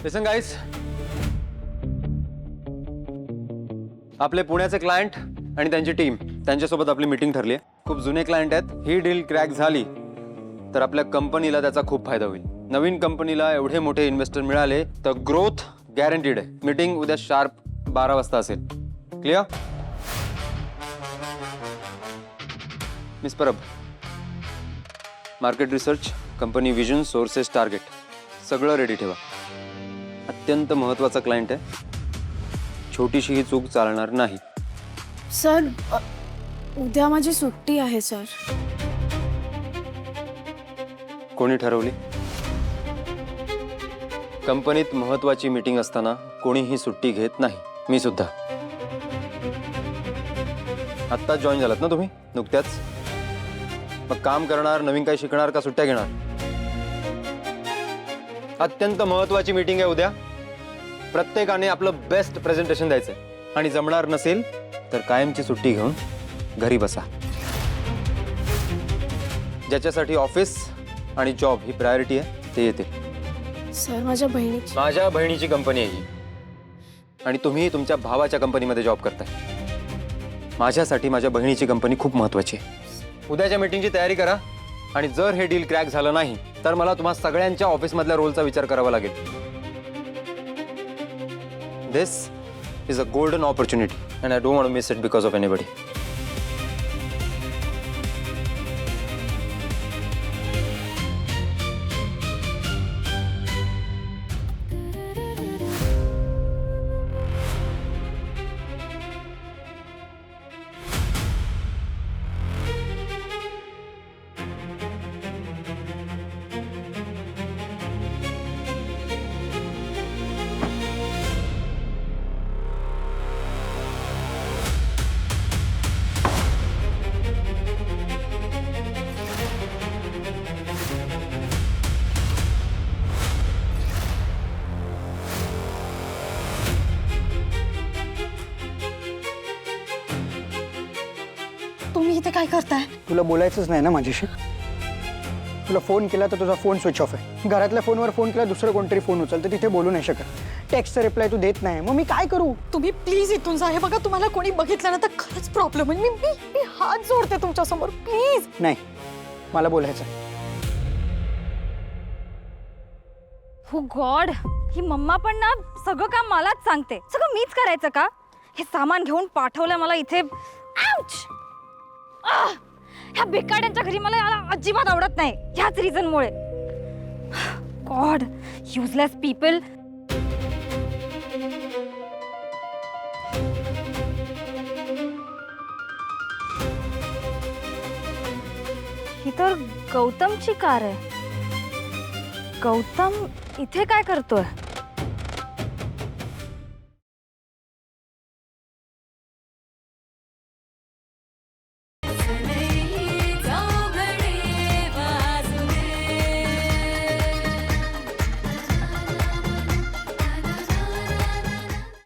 लिसन guys, आपले पुण्याचे client आणि त्यांची टीम त्यांच्यासोबत आपली मीटिंग ठरली आहे. खूप जुने क्लायंट आहेत. ही डील क्रॅक झाली तर आपल्या कंपनीला त्याचा खूप फायदा होईल. नवीन कंपनीला एवढे मोठे इन्व्हेस्टर मिळाले तर ग्रोथ गॅरंटीड आहे. मीटिंग उद्या शार्प 12 वाजता असेल. Clear? Miss Parab, market research, company vision, sources, target सगळं रेडी ठेवा. अत्यंत महत्त्वाचा क्लायंट आहे. छोटीशी ही चूक चालणार नाही. सर, उद्या माझी सुट्टी आहे सर. कोणी ठरवली? कंपनीत महत्त्वाची मीटिंग असताना कोणीही सुट्टी घेत नाही. मी सुद्धा. आत्ता जॉईन झालात ना तुम्ही, नुकत्याच? मग काम करणार, नवीन काही शिकणार का सुट्ट्या घेणार? अत्यंत महत्त्वाची मीटिंग आहे उद्या. प्रत्येकाने आपलं बेस्ट प्रेझेंटेशन द्यायचंय आणि जमणार नसेल तर कायमची सुट्टी घेऊन घरी बसा. ज्याच्यासाठी ऑफिस आणि जॉब ही प्रायोरिटी आहे ते येते. सर, माझ्या बहिणीची कंपनी आहे ही आणि तुम्ही तुमच्या भावाच्या कंपनीमध्ये जॉब करताय. माझ्यासाठी माझ्या बहिणीची कंपनी खूप महत्त्वाची आहे. उद्याच्या मीटिंगची तयारी करा आणि जर हे डील क्रॅक झालं नाही तर मला तुम्हा सगळ्यांच्या ऑफिसमधल्या रोलचा विचार करावा लागेल. This is a golden opportunity and I don't want to miss it because of anybody. तुम्ही इथे काय करताय? तुला बोलायचंच नाही ना माझ्याशी? तुला फोन केला तर तुझा फोन स्विच ऑफ आहे. घरातल्या फोनवर फोन केला दुसरं कोणतरी फोन उचलतं, तिथे बोलू नाही शकत. टेक्स्टचा रिप्लाय तू देत नाही, मग मी काय करू? तुम्ही प्लीज इथून जा. हे बघा, तुम्हाला कोणी बघितलं ना तर खरंच प्रॉब्लेम आहे. मी हात जोडते तुमच्या समोर, प्लीज. नाही, मला बोलायचं. हो गॉड, ही मम्मा पण ना सगळं काम मलाच सांगते. सगळं मीच करायचं का? हे सामान घेऊन पाठवलं मला इथे. आउच! ह्या भिकाड्यांच्या घरी मला अजिबात आवडत नाही, ह्याच रिझनमुळे. God, useless people. ही तर गौतमची कार आहे. गौतम इथे काय करतोय?